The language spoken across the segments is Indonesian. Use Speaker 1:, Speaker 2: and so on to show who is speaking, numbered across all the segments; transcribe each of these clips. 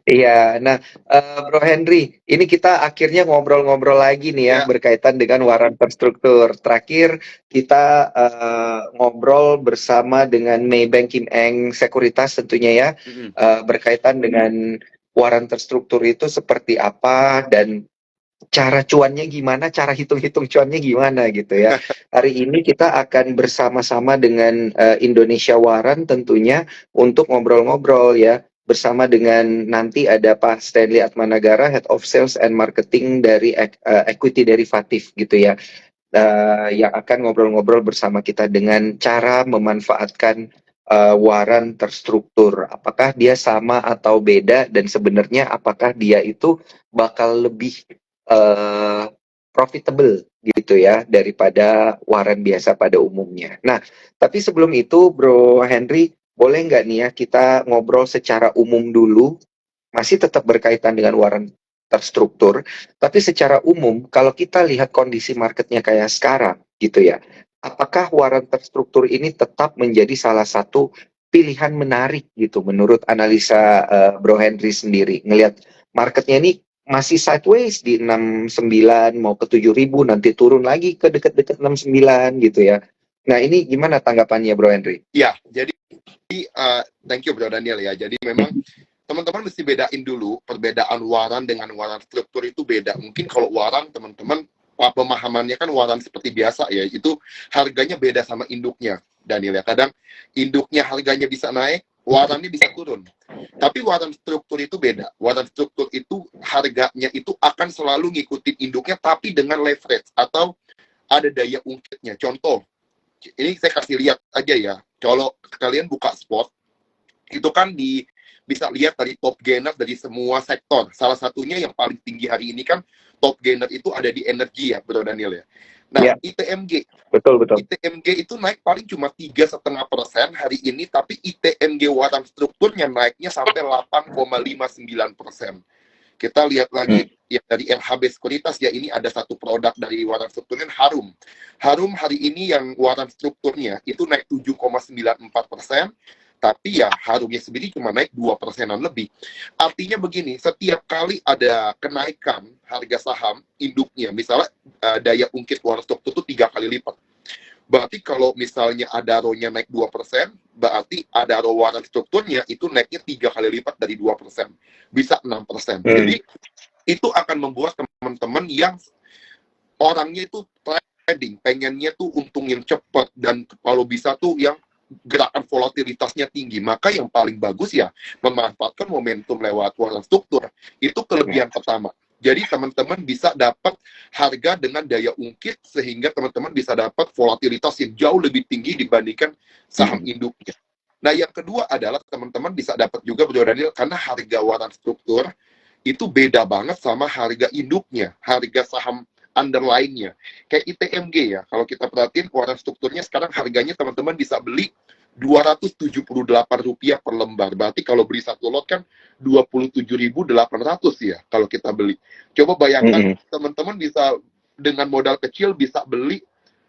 Speaker 1: Iya, nah, Bro Henry, ini kita akhirnya ngobrol-ngobrol lagi nih ya
Speaker 2: Ya,
Speaker 1: berkaitan dengan waran terstruktur. Terakhir kita ngobrol bersama dengan Maybank Kim Eng Sekuritas tentunya ya,
Speaker 2: mm-mm.
Speaker 1: berkaitan dengan waran terstruktur itu seperti apa dan cara cuannya gimana, cara hitung-hitung cuannya gimana gitu ya. Hari ini kita akan bersama-sama dengan Indonesia Waran tentunya untuk ngobrol-ngobrol ya bersama dengan nanti ada Pak Stanley Atmanagara, Head of Sales and Marketing dari Equity Derivatif gitu ya, yang akan ngobrol-ngobrol bersama kita dengan cara memanfaatkan waran terstruktur. Apakah dia sama atau beda dan sebenarnya apakah dia itu bakal lebih uh, profitable gitu ya daripada waran biasa pada umumnya. Nah, tapi sebelum itu Bro Henry, boleh nggak nih ya kita ngobrol secara umum dulu, masih tetap berkaitan dengan waran terstruktur, tapi secara umum kalau kita lihat kondisi marketnya kayak sekarang gitu ya, apakah waran terstruktur ini tetap menjadi salah satu pilihan menarik gitu menurut analisa Bro Henry sendiri ngelihat marketnya ini masih sideways di 69 mau ke 7.000 nanti turun lagi ke dekat-dekat 69 gitu ya. Nah, ini gimana tanggapannya Bro Henry?
Speaker 2: Ya, jadi thank you Bro Daniel ya. Jadi memang teman-teman mesti bedain dulu perbedaan waran dengan waran struktur itu beda. Mungkin kalau waran teman-teman pemahamannya kan waran seperti biasa ya, itu harganya beda sama induknya. Daniel ya, kadang induknya harganya bisa naik, warannya bisa turun. Tapi waran struktur itu beda. Waran struktur itu harganya itu akan selalu ngikutin induknya tapi dengan leverage atau ada daya ungkitnya. Contoh, ini saya kasih lihat aja ya. Kalau kalian buka spot, itu kan bisa lihat dari top gainer dari semua sektor. Salah satunya yang paling tinggi hari ini kan top gainer itu ada di energi ya, Bro Daniel ya. Nah,
Speaker 1: Ya,
Speaker 2: ITMG,
Speaker 1: betul betul.
Speaker 2: ITMG itu naik paling cuma 3,5% hari ini, tapi ITMG waran strukturnya naiknya sampai 8,59%. Kita lihat lagi
Speaker 1: Hmm.
Speaker 2: ya dari LHB Sekuritas ya, ini ada satu produk dari waran strukturnya Harum. Harum hari ini yang waran strukturnya itu naik 7,94%, tapi ya Harumnya sendiri cuma naik 2%-an lebih. Artinya begini, setiap kali ada kenaikan harga saham induknya, misalnya daya ungkit waran struktur itu 3 kali lipat. Berarti kalau misalnya Adaro-nya naik 2%, berarti Adaro waran strukturnya itu naiknya 3 kali lipat dari 2%. Bisa 6%.
Speaker 1: Hmm.
Speaker 2: Jadi itu akan membuat teman-teman yang orangnya itu trading, pengennya tuh untung yang cepat, dan kalau bisa tuh yang gerakan volatilitasnya tinggi. Maka yang paling bagus ya memanfaatkan momentum lewat waran struktur. Itu kelebihan pertama. Jadi teman-teman bisa dapat harga dengan daya ungkit sehingga teman-teman bisa dapat volatilitas yang jauh lebih tinggi dibandingkan saham
Speaker 1: Hmm.
Speaker 2: induknya. Nah, yang kedua adalah teman-teman bisa dapat juga Bro Daniel, karena harga waran struktur itu beda banget sama harga induknya, harga saham underlying-nya. Kayak ITMG ya, kalau kita perhatiin waran strukturnya sekarang harganya teman-teman bisa beli Rp278 per lembar. Berarti kalau beli satu lot kan 27.800 ya kalau kita beli. Coba bayangkan
Speaker 1: Hmm.
Speaker 2: teman-teman bisa dengan modal kecil bisa beli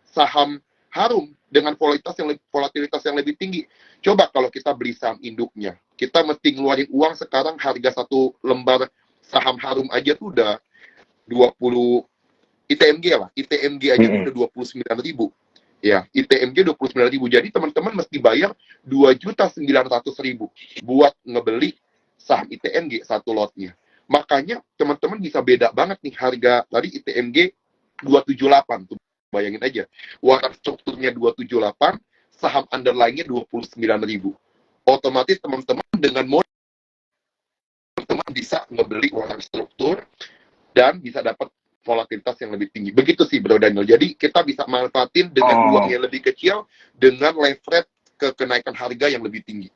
Speaker 2: saham Harum dengan volatilitas yang lebih tinggi. Coba kalau kita beli saham induknya, kita mesti ngeluarin uang sekarang, harga satu lembar saham Harum aja tuh udah 20, ITMG lah, ITMG aja tuh
Speaker 1: Hmm.
Speaker 2: udah 29.000. Ya, ITMG 29.000. Jadi teman-teman mesti bayar 2.900.000 buat ngebeli saham ITMG satu lotnya. Makanya teman-teman bisa beda banget nih harga tadi ITMG 278 tuh. Bayangin aja. Waran strukturnya 278, saham underlying-nya 29.000. Otomatis teman-teman dengan modal teman bisa ngebeli waran struktur dan bisa dapat volatilitas yang lebih tinggi. Begitu sih Bro Daniel. Jadi kita bisa manfaatin dengan uang
Speaker 1: Oh,
Speaker 2: yang lebih kecil dengan leverage ke kenaikan harga yang lebih tinggi.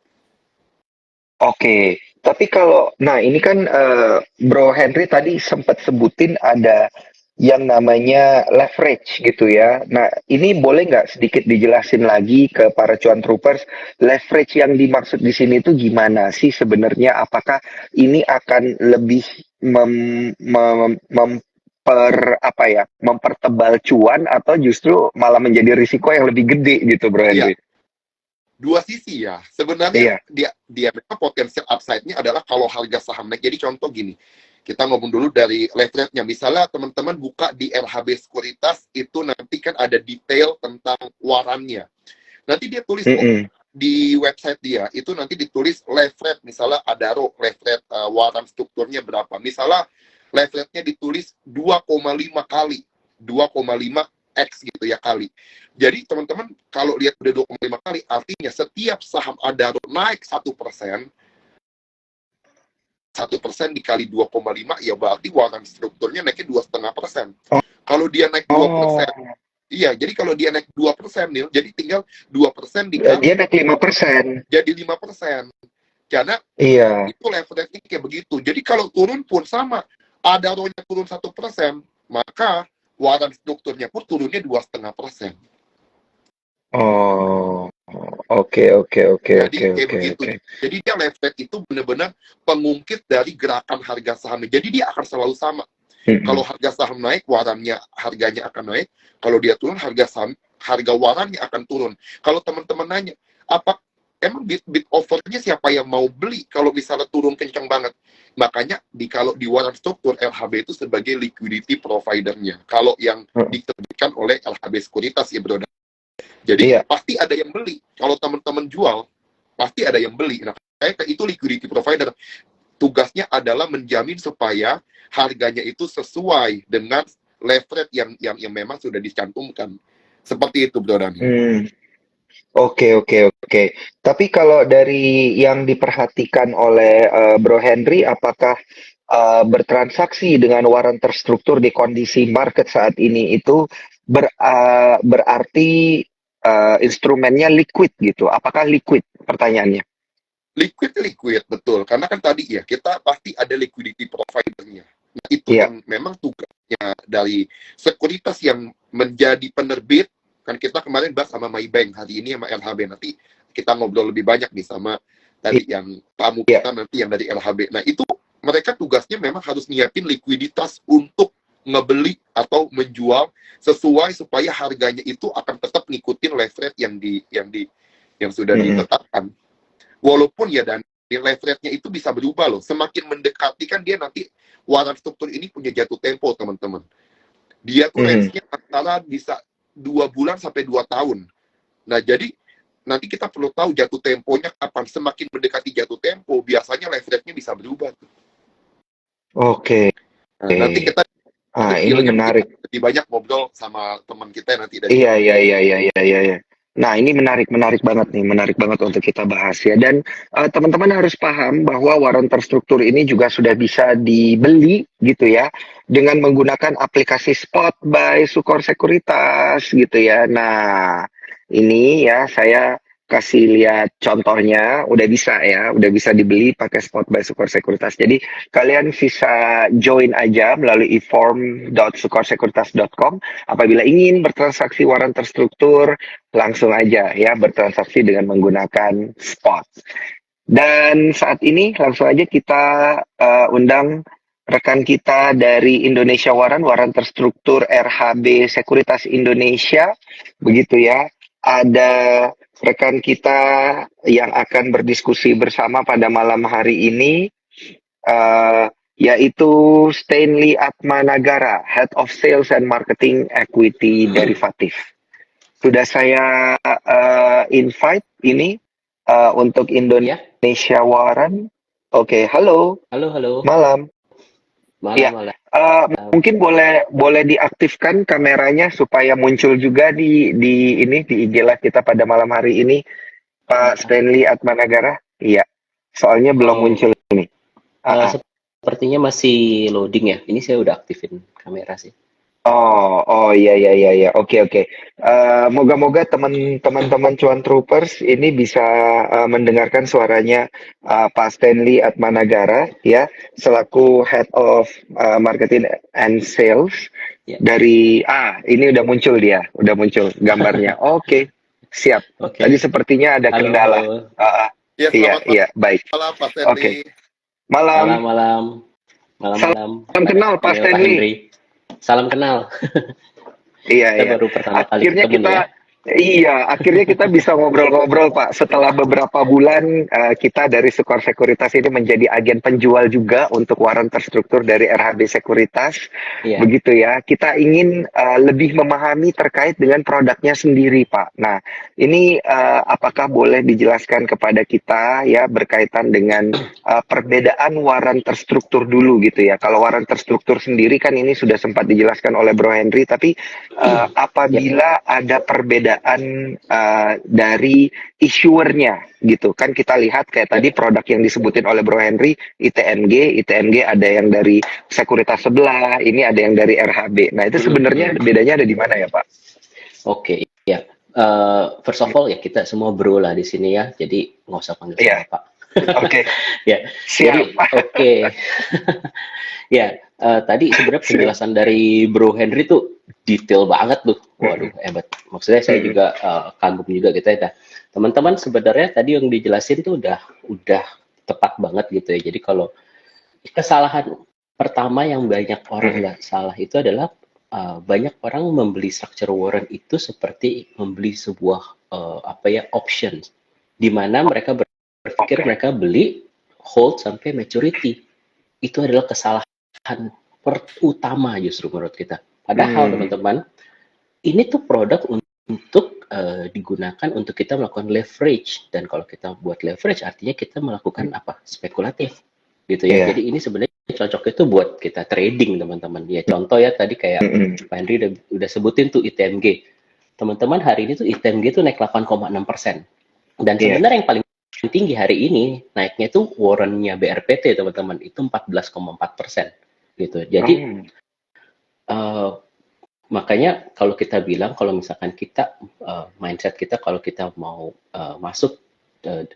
Speaker 1: oke. Tapi kalau, nah ini kan Bro Henry tadi sempat sebutin ada yang namanya leverage gitu ya. Nah, ini boleh nggak sedikit dijelasin lagi ke para cuan troopers, leverage yang dimaksud di sini itu gimana sih sebenarnya? Apakah ini akan lebih apa ya, mempertebal cuan atau justru malah menjadi risiko yang lebih gede gitu, Bro
Speaker 2: Iya,
Speaker 1: Henry?
Speaker 2: dua sisi ya. Sebenarnya
Speaker 1: Iya.
Speaker 2: dia memang potensial upside-nya adalah kalau harga saham naik. Jadi contoh gini, kita ngomong dulu dari leverage-nya. Misalnya teman-teman buka di LHB Sekuritas, itu nanti kan ada detail tentang warannya. Nanti dia tulis di website dia, itu nanti ditulis leverage, misalnya Adaro, leverage waran strukturnya berapa. Misalnya leverage-nya ditulis 2,5 kali, 2,5 X gitu ya kali. Jadi teman-teman kalau lihat udah 2,5 kali, artinya setiap saham Adaro naik 1%, 1% dikali 2,5 ya berarti waran strukturnya naiknya 2,5%. Kalau dia naik 2%, iya, jadi kalau dia naik 2%, Nil, jadi tinggal 2% dikali
Speaker 1: dia naik 5%.
Speaker 2: jadi 5%. Karena
Speaker 1: Iya.
Speaker 2: itu leverage-nya kayak begitu. Jadi kalau turun pun sama, Adaro-nya turun 1%, maka waran strukturnya pun turunnya 2,5%.
Speaker 1: Oh, oke.
Speaker 2: Jadi kayak begitu. Jadi dia leverage itu benar-benar pengungkit dari gerakan harga sahamnya. Jadi dia akan selalu sama. Kalau harga saham naik, warannya harganya akan naik. Kalau dia turun, harga warannya akan turun. Kalau teman-teman nanya, apa emang bid offernya siapa yang mau beli kalau misalnya turun kencang banget? Makanya kalau di waran struktur, LHB itu sebagai liquidity providernya. Kalau yang diterbitkan oleh LHB Sekuritas ya bro. Jadi pasti ada yang beli. Kalau teman-teman jual, pasti ada yang beli. Nah, itu liquidity provider. Tugasnya adalah menjamin supaya harganya itu sesuai dengan leverage yang memang sudah dicantumkan. Seperti itu, Bro Dani.
Speaker 1: Oke. Tapi kalau dari yang diperhatikan oleh Bro Henry, apakah bertransaksi dengan waran terstruktur di kondisi market saat ini itu berarti instrumennya liquid gitu? Apakah liquid? Pertanyaannya.
Speaker 2: Liquid, betul. Karena kan tadi ya, kita pasti ada liquidity providernya. Nah, itu yang memang tugasnya dari sekuritas yang menjadi penerbit. Kan kita kemarin bahas sama Maybank, hari ini sama LHB. Nanti kita ngobrol lebih banyak nih sama tadi yang tamu kita nanti yang dari LHB. Nah, itu mereka tugasnya memang harus nyiapin likuiditas untuk ngebeli atau menjual sesuai supaya harganya itu akan tetap ngikutin leverage yang sudah ditetapkan. Walaupun ya dan leverage-nya itu bisa berubah loh. Semakin mendekati kan dia nanti waran struktur ini punya jatuh tempo teman-teman. Dia tuh range-nya antara bisa 2 bulan sampai 2 tahun. Nah jadi nanti kita perlu tahu jatuh temponya kapan. Semakin mendekati jatuh tempo biasanya leverage-nya bisa berubah.
Speaker 1: Oke.
Speaker 2: Nah, nanti kita
Speaker 1: ini menarik.
Speaker 2: Lebih banyak ngobrol sama teman kita nanti dari
Speaker 1: Iya. Nah, ini menarik banget untuk kita bahas ya. Dan teman-teman harus paham bahwa waran terstruktur ini juga sudah bisa dibeli gitu ya dengan menggunakan aplikasi spot by Sukor Sekuritas gitu ya. Nah, ini ya saya kasih lihat contohnya, udah bisa dibeli pakai spot by Sukor Sekuritas. Jadi kalian bisa join aja melalui eform.sukorsekuritas.com apabila ingin bertransaksi waran terstruktur, langsung aja ya bertransaksi dengan menggunakan spot. Dan saat ini langsung aja kita undang rekan kita dari Indonesia Waran terstruktur RHB Sekuritas Indonesia, begitu ya. Ada rekan kita yang akan berdiskusi bersama pada malam hari ini, yaitu Stanley Atmanagara, Head of Sales and Marketing Equity Derivative. Sudah saya invite ini untuk Indonesia Waran. Oke, halo. Malam.
Speaker 3: Malam.
Speaker 1: Mungkin boleh diaktifkan kameranya supaya muncul juga di IG live kita pada malam hari ini, Pak Stanley Atmanagara. Iya, soalnya belum muncul ini.
Speaker 3: Sepertinya masih loading ya. Ini saya udah aktifin kamera sih.
Speaker 1: Oh iya. Oke. Moga-moga teman-teman Cuan Troopers ini bisa mendengarkan suaranya Pak Stanley Atmanagara ya, selaku Head of Marketing and Sales dari ini udah muncul gambarnya. Oke. Siap. Tadi sepertinya ada kendala. Iya, baik.
Speaker 2: Malam Pak Stanley.
Speaker 1: Oke. Malam. Salam kenal Pak Stanley.
Speaker 3: Salam kenal.
Speaker 1: Iya.
Speaker 3: Baru pertama kali
Speaker 1: Akhirnya
Speaker 3: ketemu
Speaker 1: kita
Speaker 3: ya.
Speaker 1: Iya, akhirnya kita bisa ngobrol-ngobrol, Pak. Setelah beberapa bulan, kita dari Sukor Sekuritas ini menjadi agen penjual juga untuk waran terstruktur dari RHB Sekuritas.
Speaker 3: Iya.
Speaker 1: Begitu ya. Kita ingin lebih memahami terkait dengan produknya sendiri, Pak. Nah, ini apakah boleh dijelaskan kepada kita ya berkaitan dengan perbedaan waran terstruktur dulu gitu ya. Kalau waran terstruktur sendiri kan ini sudah sempat dijelaskan oleh Bro Henry, tapi
Speaker 3: Ya.
Speaker 1: apabila ada perbedaan dari issuernya gitu kan, kita lihat kayak
Speaker 3: Ya.
Speaker 1: tadi produk yang disebutin oleh Bro Henry ITMG ada yang dari sekuritas sebelah, ini ada yang dari RHB. Nah itu sebenarnya bedanya ada di mana ya Pak?
Speaker 3: Oke, ya. First of all ya kita semua bro lah di sini ya, jadi nggak usah panggil
Speaker 1: Iya,
Speaker 3: saya Pak.
Speaker 1: oke,
Speaker 3: Ya, jadi
Speaker 1: siap.
Speaker 3: oke. Ya, tadi sebenarnya
Speaker 1: Siap.
Speaker 3: penjelasan dari Bro Henry tuh detail banget tuh. Waduh,
Speaker 1: Mm-mm.
Speaker 3: hebat. Maksudnya saya
Speaker 1: Mm-mm.
Speaker 3: juga kagum juga gitu ya. Nah, teman-teman sebenarnya tadi yang dijelasin tuh udah tepat banget gitu ya. Jadi kalau kesalahan pertama yang banyak orang
Speaker 1: Mm-mm.
Speaker 3: nggak salah itu adalah banyak orang membeli structure warrant itu seperti membeli sebuah apa ya option, di mana mereka berpikir
Speaker 1: Oke.
Speaker 3: mereka beli hold sampai maturity. Itu adalah kesalahan utama justru menurut kita. Padahal
Speaker 1: Hmm.
Speaker 3: teman-teman, ini tuh produk untuk digunakan untuk kita melakukan leverage, dan kalau kita buat leverage artinya kita melakukan apa? Spekulatif gitu ya.
Speaker 1: Iya.
Speaker 3: Jadi ini sebenarnya cocok itu buat kita trading teman-teman. Ya contoh ya tadi kayak
Speaker 1: Mm-mm.
Speaker 3: Pak Henry udah sebutin tuh ITMG. Teman-teman hari ini tuh ITMG tuh naik 8,6%. Dan
Speaker 1: Iya.
Speaker 3: sebenarnya yang paling tinggi hari ini naiknya itu warrantnya BRPT teman-teman, itu 14,4% gitu. Jadi
Speaker 1: Oh.
Speaker 3: uh, makanya kalau kita bilang kalau misalkan kita mindset kita kalau kita mau masuk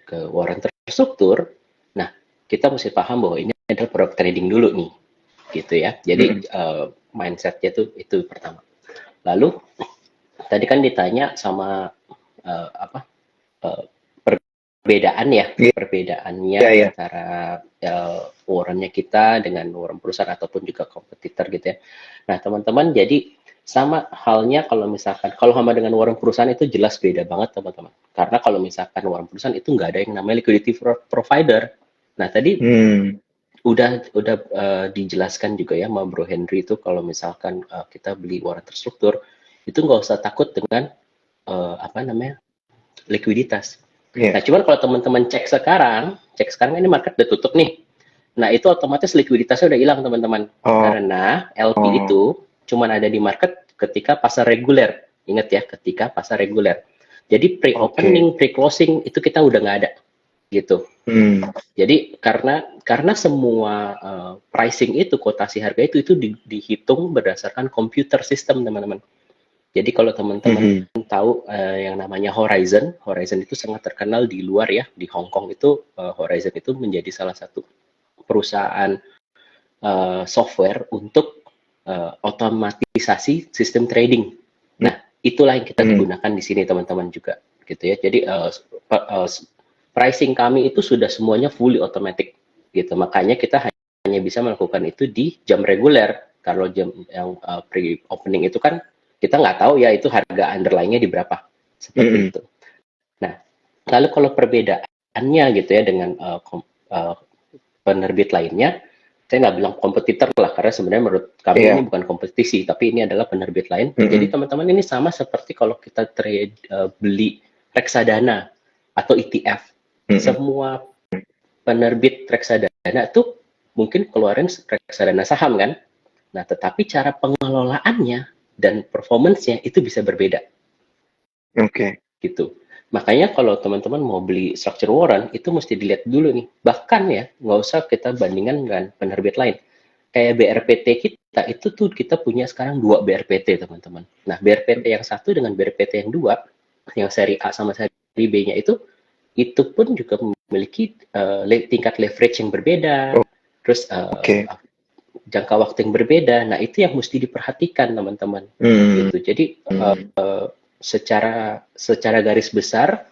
Speaker 3: ke warren terstruktur, nah kita mesti paham bahwa ini adalah produk trading dulu nih, gitu ya. Jadi
Speaker 1: Mm-mm.
Speaker 3: mindsetnya itu pertama. Lalu tadi kan ditanya sama apa uh, perbedaan ya,
Speaker 1: Iya,
Speaker 3: perbedaannya
Speaker 1: iya, iya.
Speaker 3: antara warrennya kita dengan warren perusahaan ataupun juga kompetitor gitu ya. Nah teman-teman, jadi sama halnya kalau misalkan kalau sama dengan warren perusahaan itu jelas beda banget teman-teman. Karena kalau misalkan warren perusahaan itu nggak ada yang namanya liquidity provider. Nah tadi
Speaker 1: Hmm.
Speaker 3: udah dijelaskan juga ya sama Bro Henry itu kalau misalkan kita beli warren terstruktur itu nggak usah takut dengan apa namanya likuiditas. Nah,
Speaker 1: Iya.
Speaker 3: cuman kalau teman-teman cek sekarang ini market udah tutup nih. Nah, itu otomatis likuiditasnya udah hilang, teman-teman.
Speaker 1: Oh.
Speaker 3: Karena LP
Speaker 1: Oh.
Speaker 3: itu cuman ada di market ketika pasar reguler. Ingat ya, ketika pasar reguler. Jadi
Speaker 1: Oke.
Speaker 3: pre-opening, pre-closing itu kita udah nggak ada gitu.
Speaker 1: Hmm.
Speaker 3: Jadi karena semua pricing itu, kotasi harga itu dihitung berdasarkan computer system, teman-teman. Jadi kalau teman-teman
Speaker 1: Mhm.
Speaker 3: tahu yang namanya Horizon, Horizon itu sangat terkenal di luar ya, di Hong Kong itu Horizon itu menjadi salah satu perusahaan software untuk otomatisasi sistem trading. Nah, itulah yang kita
Speaker 1: Mhm.
Speaker 3: gunakan di sini teman-teman juga, gitu ya. Jadi pricing kami itu sudah semuanya fully automatic, gitu. Makanya kita hanya bisa melakukan itu di jam reguler. Kalau jam yang pre-opening itu kan kita nggak tahu ya itu harga underlying-nya di berapa, seperti
Speaker 1: Mhm.
Speaker 3: itu. Nah, lalu kalau perbedaannya gitu ya dengan penerbit lainnya, saya nggak bilang kompetitor lah, karena sebenarnya menurut kami ini
Speaker 1: Iya.
Speaker 3: bukan kompetisi, tapi ini adalah penerbit lain. Jadi
Speaker 1: Mhm.
Speaker 3: teman-teman ini sama seperti kalau kita trade beli reksadana atau ETF.
Speaker 1: Mhm.
Speaker 3: Semua penerbit reksadana itu mungkin keluarin reksadana saham kan. Nah, tetapi cara pengelolaannya dan performance-nya itu bisa berbeda
Speaker 1: Oke.
Speaker 3: gitu. Makanya kalau teman-teman mau beli structure warrant itu mesti dilihat dulu nih. Bahkan ya, nggak usah kita bandingkan dengan penerbit lain. Kayak BRPT kita itu tuh kita punya sekarang 2 BRPT teman-teman. Nah, BRPT yang satu dengan BRPT yang dua, yang seri A sama seri B-nya itu pun juga memiliki tingkat leverage yang berbeda,
Speaker 1: O
Speaker 3: terus
Speaker 1: oke.
Speaker 3: jangka waktu yang berbeda. Nah, itu yang mesti diperhatikan teman-teman.
Speaker 1: Mmm.
Speaker 3: Gitu. Jadi
Speaker 1: Mhm.
Speaker 3: secara garis besar,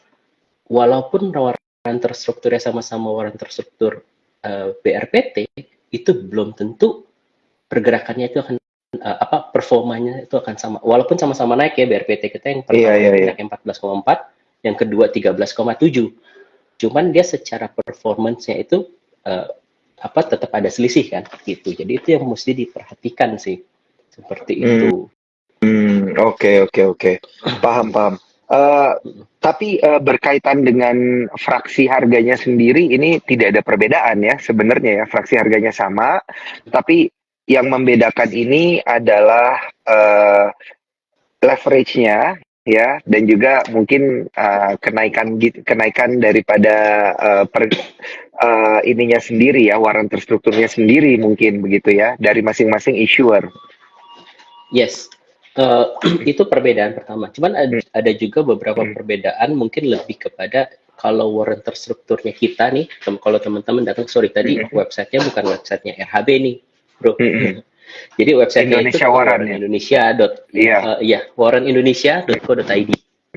Speaker 3: walaupun waran terstrukturnya sama-sama waran terstruktur BRPT, itu belum tentu pergerakannya itu akan performanya itu akan sama. Walaupun sama-sama naik ya, BRPT kita yang
Speaker 1: Iya,
Speaker 3: pertama
Speaker 1: iya, iya.
Speaker 3: naik 14,4, yang kedua 13,7. Cuman dia secara performance-nya itu tetap ada selisih kan gitu. Jadi itu yang mesti diperhatikan sih. Seperti itu.
Speaker 1: Oke. Paham. Tapi berkaitan dengan fraksi harganya sendiri, ini tidak ada perbedaan ya sebenarnya ya. Fraksi harganya sama, tapi yang membedakan ini adalah leverage-nya ya, dan juga mungkin kenaikan daripada ininya sendiri ya, warrant terstrukturnya sendiri mungkin begitu ya, dari masing-masing issuer.
Speaker 3: Yes, itu perbedaan pertama. Cuman ada juga beberapa perbedaan, mungkin lebih kepada kalau warrant terstrukturnya kita nih, kalau teman-teman datang, sorry tadi websitenya bukan websitenya RHB nih, bro. Jadi websitenya
Speaker 1: Indonesia
Speaker 3: itu
Speaker 1: Warrant ya?
Speaker 3: warrantindonesia.co.id.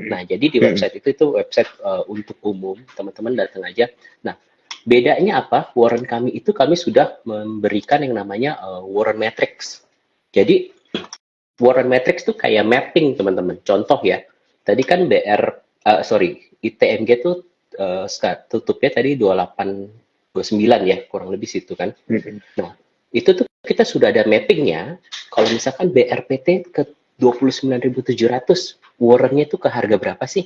Speaker 3: Nah, jadi di website itu website untuk umum, teman-teman datang aja. Nah, bedanya apa? Warrant kami itu kami sudah memberikan yang namanya warrant matrix. Jadi warrant matrix itu kayak mapping, teman-teman. Contoh ya, tadi kan ITMG tuh tutupnya tadi 2829 ya, kurang lebih situ kan. Nah, itu tuh kita sudah ada mappingnya. Kalau misalkan BRPT ke 29.700, warrantnya itu ke harga berapa sih?